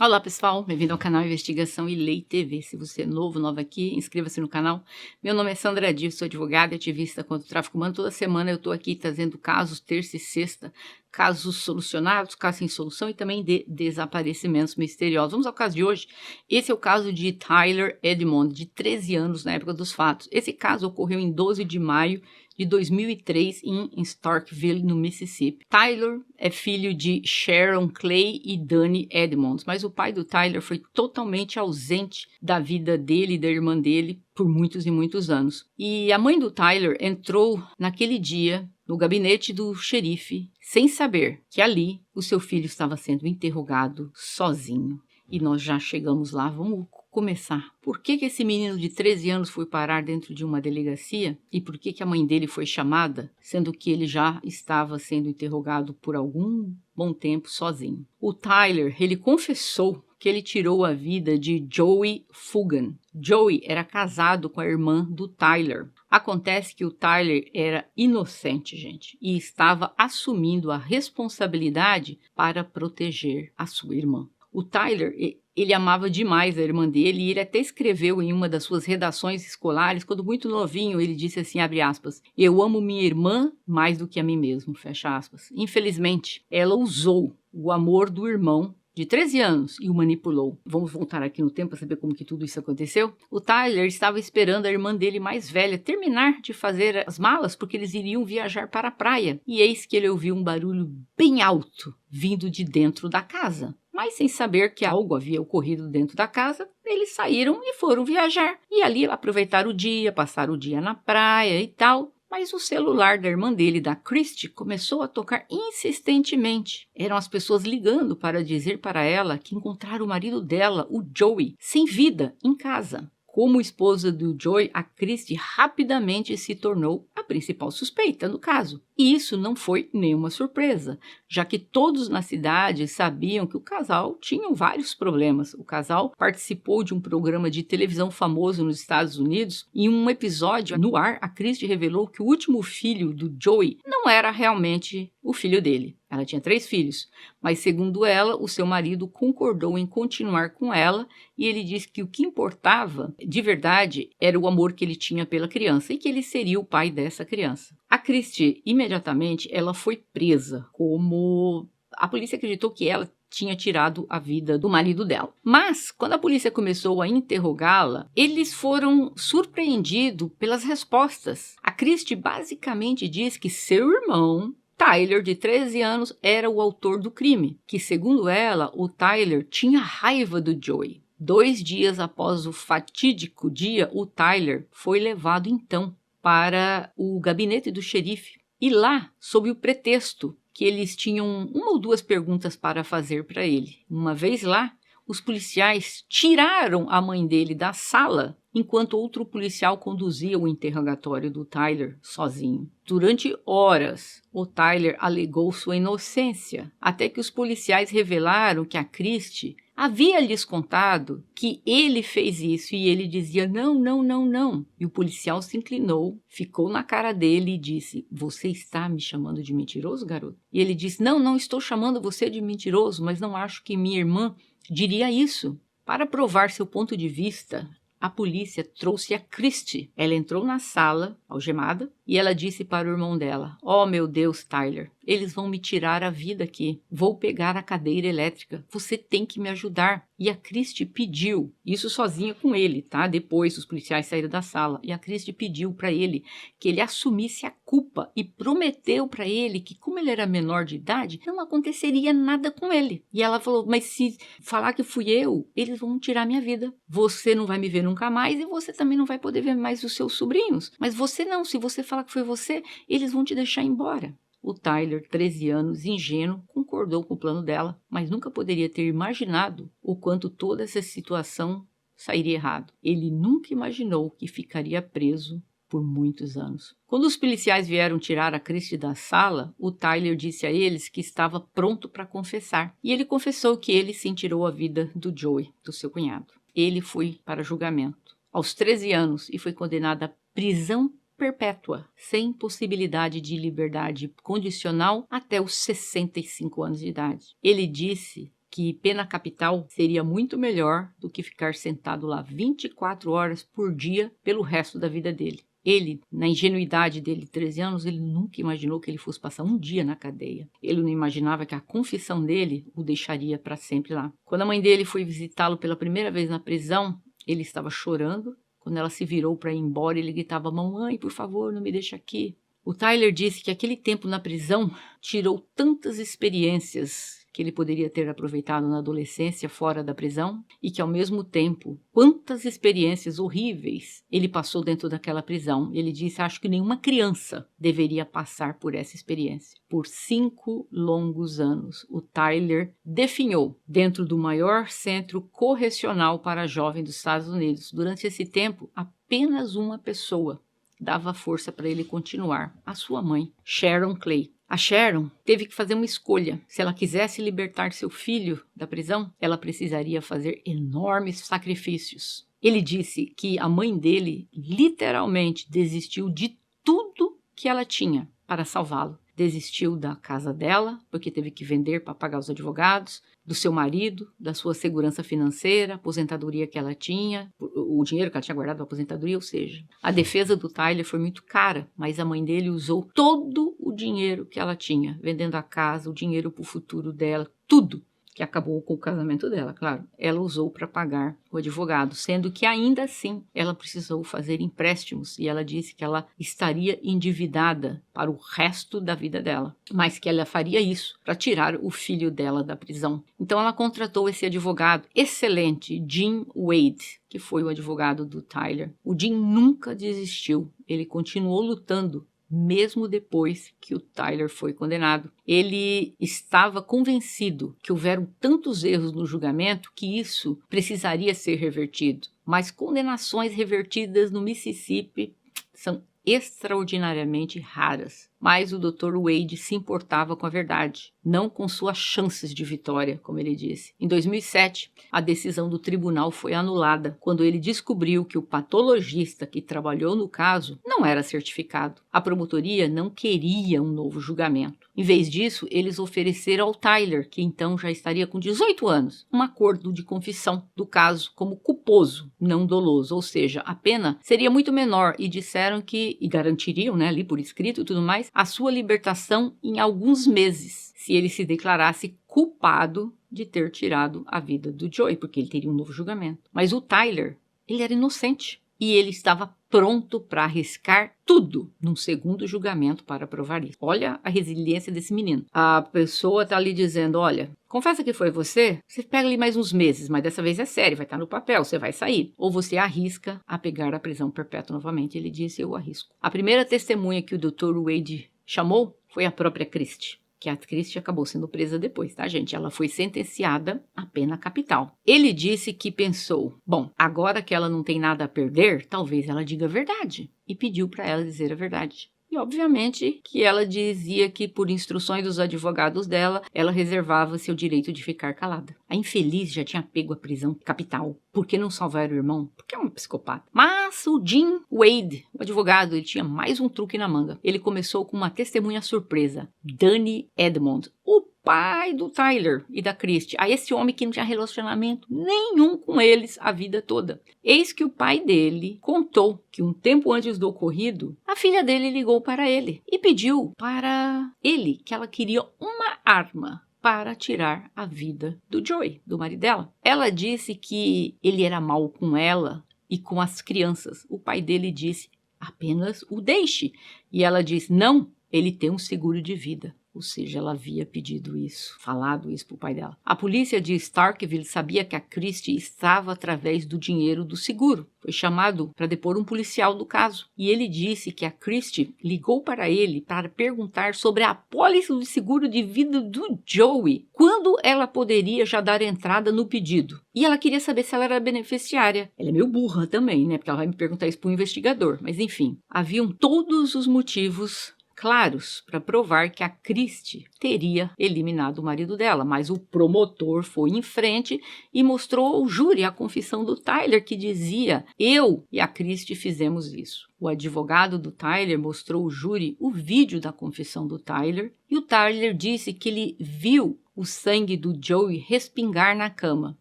Olá pessoal, bem-vindo ao canal Investigação e Lei TV. Se você é nova aqui, inscreva-se no canal. Meu nome é Sandra Dias, sou advogada e ativista contra o tráfico humano. Toda semana eu estou aqui trazendo casos, terça e sexta, casos solucionados, casos sem solução e também de desaparecimentos misteriosos. Vamos ao caso de hoje. Esse é o caso de Tyler Edmond, de 13 anos na época dos fatos. Esse caso ocorreu em 12 de maio de 2003 em Starkville, no Mississippi. Tyler é filho de Sharon Clay e Danny Edmonds, mas o pai do Tyler foi totalmente ausente da vida dele e da irmã dele por muitos e muitos anos. E a mãe do Tyler entrou naquele dia no gabinete do xerife sem saber que ali o seu filho estava sendo interrogado sozinho. E nós já chegamos lá, vamos começar. Por que esse menino de 13 anos foi parar dentro de uma delegacia? E por que a mãe dele foi chamada, sendo que ele já estava sendo interrogado por algum bom tempo sozinho? O Tyler, ele confessou que ele tirou a vida de Joey Fugan. Joey era casado com a irmã do Tyler. Acontece que o Tyler era inocente, gente, e estava assumindo a responsabilidade para proteger a sua irmã. O Tyler, ele amava demais a irmã dele e ele até escreveu em uma das suas redações escolares, quando muito novinho, ele disse assim, abre aspas, eu amo minha irmã mais do que a mim mesmo, fecha aspas. Infelizmente, ela usou o amor do irmão de 13 anos e o manipulou. Vamos voltar aqui no tempo para saber como que tudo isso aconteceu. O Tyler estava esperando a irmã dele mais velha terminar de fazer as malas porque eles iriam viajar para a praia. E eis que ele ouviu um barulho bem alto vindo de dentro da casa. Mas sem saber que algo havia ocorrido dentro da casa, eles saíram e foram viajar. E ali aproveitaram o dia, passaram o dia na praia e tal. Mas o celular da irmã dele, da Christy, começou a tocar insistentemente. Eram as pessoas ligando para dizer para ela que encontraram o marido dela, o Joey, sem vida, em casa. Como esposa do Joey, a Christy rapidamente se tornou a principal suspeita no caso. E isso não foi nenhuma surpresa, já que todos na cidade sabiam que o casal tinha vários problemas. O casal participou de um programa de televisão famoso nos Estados Unidos e em um episódio no ar, a Christy revelou que o último filho do Joey não era realmente o filho dele. Ela tinha 3 filhos, mas segundo ela, o seu marido concordou em continuar com ela e ele disse que o que importava, de verdade, era o amor que ele tinha pela criança e que ele seria o pai dessa criança. A Christy, imediatamente, ela foi presa, como a polícia acreditou que ela tinha tirado a vida do marido dela. Mas, quando a polícia começou a interrogá-la, eles foram surpreendidos pelas respostas. A Christy basicamente diz que seu irmão, Tyler, de 13 anos, era o autor do crime, que, segundo ela, o Tyler tinha raiva do Joey. 2 dias após o fatídico dia, o Tyler foi levado, então, para o gabinete do xerife. E lá, sob o pretexto que eles tinham 1 ou 2 perguntas para fazer para ele. Uma vez lá, os policiais tiraram a mãe dele da sala enquanto outro policial conduzia o interrogatório do Tyler sozinho. Durante horas, o Tyler alegou sua inocência, até que os policiais revelaram que a Christy havia lhes contado que ele fez isso e ele dizia não, não, não, não. E o policial se inclinou, ficou na cara dele e disse, você está me chamando de mentiroso, garoto? E ele disse, não, não estou chamando você de mentiroso, mas não acho que minha irmã diria isso. Para provar seu ponto de vista, a polícia trouxe a Christy. Ela entrou na sala, algemada, e ela disse para o irmão dela, oh meu Deus, Tyler, eles vão me tirar a vida aqui. Vou pegar a cadeira elétrica. Você tem que me ajudar. E a Christy pediu, isso sozinha com ele, tá? Depois os policiais saíram da sala. E a Christy pediu para ele que ele assumisse a culpa e prometeu para ele que, como ele era menor de idade, não aconteceria nada com ele. E ela falou, mas se falar que fui eu, eles vão tirar minha vida. Você não vai me ver nunca mais e você também não vai poder ver mais os seus sobrinhos. Mas você não, se você falar que foi você, eles vão te deixar embora. O Tyler, 13 anos, ingênuo, concordou com o plano dela, mas nunca poderia ter imaginado o quanto toda essa situação sairia errado. Ele nunca imaginou que ficaria preso por muitos anos. Quando os policiais vieram tirar a Christy da sala, o Tyler disse a eles que estava pronto para confessar. E ele confessou que ele sim tirou a vida do Joey, do seu cunhado. Ele foi para julgamento aos 13 anos e foi condenado à prisão perpétua, sem possibilidade de liberdade condicional até os 65 anos de idade. Ele disse que pena capital seria muito melhor do que ficar sentado lá 24 horas por dia pelo resto da vida dele. Ele, na ingenuidade dele, 13 anos, ele nunca imaginou que ele fosse passar um dia na cadeia. Ele não imaginava que a confissão dele o deixaria para sempre lá. Quando a mãe dele foi visitá-lo pela primeira vez na prisão, ele estava chorando. Quando ela se virou para ir embora, ele gritava: "Mamãe, por favor, não me deixe aqui." O Tyler disse que aquele tempo na prisão tirou tantas experiências que ele poderia ter aproveitado na adolescência fora da prisão e que, ao mesmo tempo, quantas experiências horríveis ele passou dentro daquela prisão. Ele disse: "Acho que nenhuma criança deveria passar por essa experiência." Por 5 longos anos, o Tyler definhou dentro do maior centro correcional para jovens dos Estados Unidos. Durante esse tempo, apenas uma pessoa dava força para ele continuar: a sua mãe, Sharon Clay. A Sharon teve que fazer uma escolha. Se ela quisesse libertar seu filho da prisão, ela precisaria fazer enormes sacrifícios. Ele disse que a mãe dele literalmente desistiu de tudo que ela tinha para salvá-lo. Desistiu da casa dela, porque teve que vender para pagar os advogados, do seu marido, da sua segurança financeira, a aposentadoria que ela tinha, o dinheiro que ela tinha guardado para a aposentadoria, ou seja, a defesa do Tyler foi muito cara, mas a mãe dele usou todo o dinheiro que ela tinha, vendendo a casa, o dinheiro para o futuro dela, tudo, que acabou com o casamento dela, claro. Ela usou para pagar o advogado, sendo que ainda assim ela precisou fazer empréstimos e ela disse que ela estaria endividada para o resto da vida dela, mas que ela faria isso para tirar o filho dela da prisão. Então ela contratou esse advogado excelente, Jim Wade, que foi o advogado do Tyler. O Jim nunca desistiu, ele continuou lutando mesmo depois que o Tyler foi condenado. Ele estava convencido que houveram tantos erros no julgamento que isso precisaria ser revertido. Mas condenações revertidas no Mississippi são extraordinariamente raras. Mas o Dr. Wade se importava com a verdade, não com suas chances de vitória, como ele disse. Em 2007, a decisão do tribunal foi anulada quando ele descobriu que o patologista que trabalhou no caso não era certificado. A promotoria não queria um novo julgamento. Em vez disso, eles ofereceram ao Tyler, que então já estaria com 18 anos, um acordo de confissão do caso como culposo, não doloso, ou seja, a pena seria muito menor e disseram que, e garantiriam, né, ali por escrito e tudo mais, a sua libertação em alguns meses, se ele se declarasse culpado de ter tirado a vida do Joey, porque ele teria um novo julgamento. Mas o Tyler, ele era inocente e ele estava pronto para arriscar tudo num segundo julgamento para provar isso. Olha a resiliência desse menino. A pessoa está ali dizendo: olha, confessa que foi você pega ali mais uns meses, mas dessa vez é sério, vai estar no papel, você vai sair. Ou você arrisca a pegar a prisão perpétua novamente. Ele disse: eu arrisco. A primeira testemunha que o Dr. Wade chamou foi a própria Christie, que a Christie acabou sendo presa depois, tá, gente? Ela foi sentenciada à pena capital. Ele disse que pensou: bom, agora que ela não tem nada a perder, talvez ela diga a verdade. E pediu para ela dizer a verdade. E, obviamente, que ela dizia que, por instruções dos advogados dela, ela reservava seu direito de ficar calada. A infeliz já tinha pego a prisão capital. Por que não salvar o irmão? Porque é uma psicopata. Mas o Jim Wade, o advogado, ele tinha mais um truque na manga. Ele começou com uma testemunha surpresa, Danny Edmond, o pai do Tyler e da Christie, a esse homem que não tinha relacionamento nenhum com eles a vida toda. Eis que o pai dele contou que um tempo antes do ocorrido, a filha dele ligou para ele e pediu para ele que ela queria uma arma para tirar a vida do Joey, do marido dela. Ela disse que ele era mau com ela e com as crianças. O pai dele disse: apenas o deixe. E ela disse: não, ele tem um seguro de vida. Ou seja, ela havia pedido isso, falado isso para o pai dela. A polícia de Starkville sabia que a Christie estava através do dinheiro do seguro. Foi chamado para depor um policial do caso. E ele disse que a Christie ligou para ele para perguntar sobre a apólice de seguro de vida do Joey. Quando ela poderia já dar entrada no pedido. E ela queria saber se ela era beneficiária. Ela é meio burra também, né? Porque ela vai me perguntar isso para o investigador. Mas enfim, haviam todos os motivos claros para provar que a Christie teria eliminado o marido dela, mas o promotor foi em frente e mostrou ao júri a confissão do Tyler, que dizia: eu e a Christie fizemos isso. O advogado do Tyler mostrou ao júri o vídeo da confissão do Tyler e o Tyler disse que ele viu o sangue do Joey respingar na cama.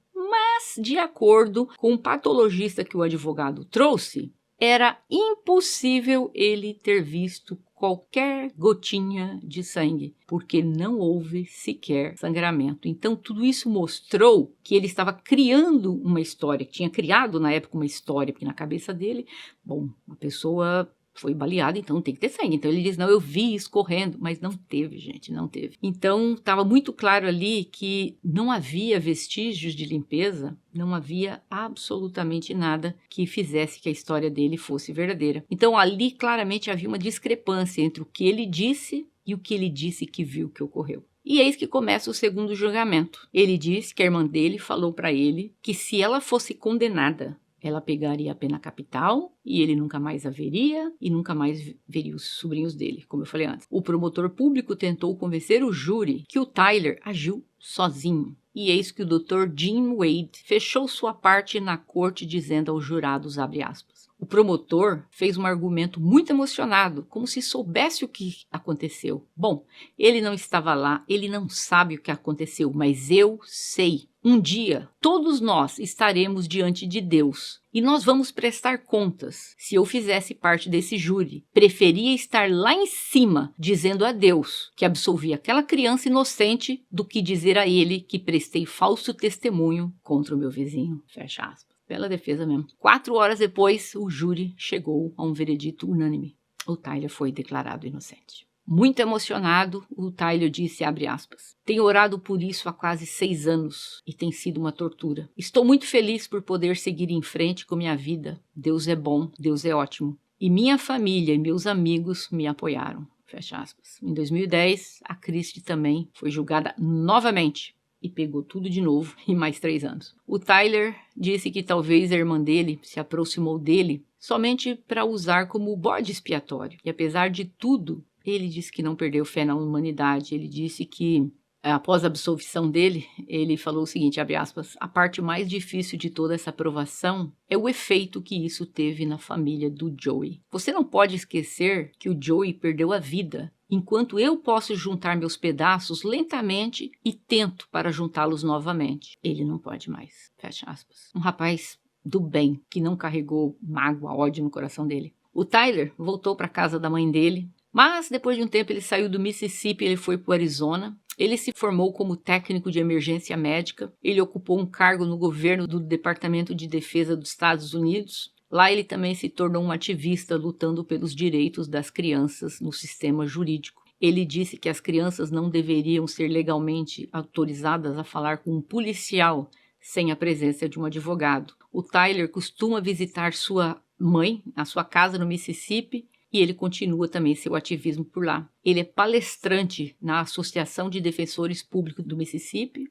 Mas, de acordo com o patologista que o advogado trouxe, era impossível ele ter visto qualquer gotinha de sangue, porque não houve sequer sangramento. Então, tudo isso mostrou que ele estava criando uma história, que tinha criado na época uma história, porque na cabeça dele, bom, a pessoa foi baleada, então tem que ter sangue. Então ele diz, não, eu vi escorrendo, mas não teve, gente, não teve. Então estava muito claro ali que não havia vestígios de limpeza, não havia absolutamente nada que fizesse que a história dele fosse verdadeira. Então ali claramente havia uma discrepância entre o que ele disse e o que ele disse que viu que ocorreu. E eis que começa o segundo julgamento. Ele diz que a irmã dele falou para ele que se ela fosse condenada, ela pegaria a pena capital e ele nunca mais a veria e nunca mais veria os sobrinhos dele, como eu falei antes. O promotor público tentou convencer o júri que o Tyler agiu sozinho. E eis que o Dr. Jim Wade fechou sua parte na corte dizendo aos jurados, abre aspas, o promotor fez um argumento muito emocionado, como se soubesse o que aconteceu. Bom, ele não estava lá, ele não sabe o que aconteceu, mas eu sei. Um dia, todos nós estaremos diante de Deus e nós vamos prestar contas. Se eu fizesse parte desse júri, preferia estar lá em cima, dizendo a Deus que absolvi aquela criança inocente do que dizer a ele que prestei falso testemunho contra o meu vizinho. Fecha aspas. Bela defesa mesmo. 4 horas depois, o júri chegou a um veredito unânime. O Tyler foi declarado inocente. Muito emocionado, o Tyler disse, abre aspas, tenho orado por isso há quase 6 anos e tem sido uma tortura. Estou muito feliz por poder seguir em frente com minha vida. Deus é bom, Deus é ótimo. E minha família e meus amigos me apoiaram. Fecha aspas. Em 2010, a Christie também foi julgada novamente e pegou tudo de novo em mais 3 anos. O Tyler disse que talvez a irmã dele se aproximou dele somente para usar como bode expiatório. E apesar de tudo, ele disse que não perdeu fé na humanidade. Ele disse que, após a absolvição dele, ele falou o seguinte, abre aspas, a parte mais difícil de toda essa aprovação é o efeito que isso teve na família do Joey. Você não pode esquecer que o Joey perdeu a vida, enquanto eu posso juntar meus pedaços lentamente e tento para juntá-los novamente. Ele não pode mais. Fecha aspas. Um rapaz do bem, que não carregou mágoa, ódio no coração dele. O Tyler voltou para a casa da mãe dele, mas depois de um tempo ele saiu do Mississippi e ele foi para o Arizona. Ele se formou como técnico de emergência médica. Ele ocupou um cargo no governo do Departamento de Defesa dos Estados Unidos. Lá ele também se tornou um ativista lutando pelos direitos das crianças no sistema jurídico. Ele disse que as crianças não deveriam ser legalmente autorizadas a falar com um policial sem a presença de um advogado. O Tyler costuma visitar sua mãe, a sua casa no Mississippi, e ele continua também seu ativismo por lá. Ele é palestrante na Associação de Defensores Públicos do Mississippi.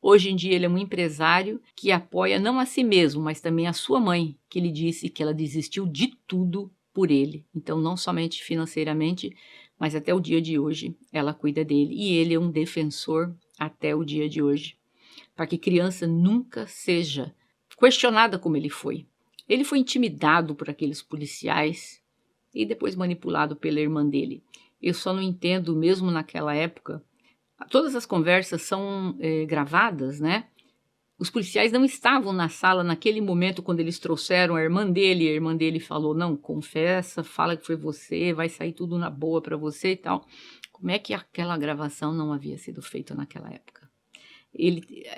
Hoje em dia ele é um empresário que apoia não a si mesmo, mas também a sua mãe, que ele disse que ela desistiu de tudo por ele. Então não somente financeiramente, mas até o dia de hoje ela cuida dele. E ele é um defensor até o dia de hoje, para que criança nunca seja questionada como ele foi. Ele foi intimidado por aqueles policiais e depois manipulado pela irmã dele. Eu só não entendo, mesmo naquela época, todas as conversas são gravadas, né? Os policiais não estavam na sala naquele momento quando eles trouxeram a irmã dele. A irmã dele falou, não, confessa, fala que foi você, vai sair tudo na boa para você e tal. Como é que aquela gravação não havia sido feita naquela época?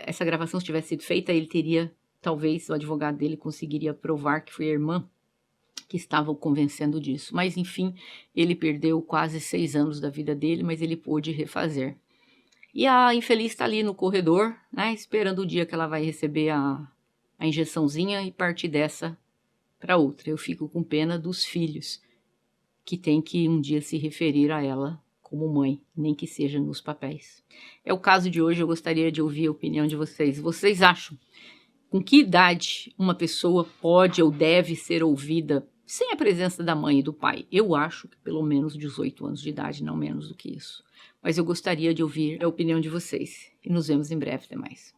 Essa gravação, se tivesse sido feita, ele teria, talvez o advogado dele conseguiria provar que foi a irmã que estava o convencendo disso. Mas, enfim, ele perdeu quase 6 anos da vida dele, mas ele pôde refazer. E a infeliz está ali no corredor, né, esperando o dia que ela vai receber a injeçãozinha e partir dessa para outra. Eu fico com pena dos filhos, que tem que um dia se referir a ela como mãe, nem que seja nos papéis. É o caso de hoje, eu gostaria de ouvir a opinião de vocês. Vocês acham com que idade uma pessoa pode ou deve ser ouvida sem a presença da mãe e do pai? Eu acho que pelo menos 18 anos de idade, não menos do que isso. Mas eu gostaria de ouvir a opinião de vocês. E nos vemos em breve. Até mais.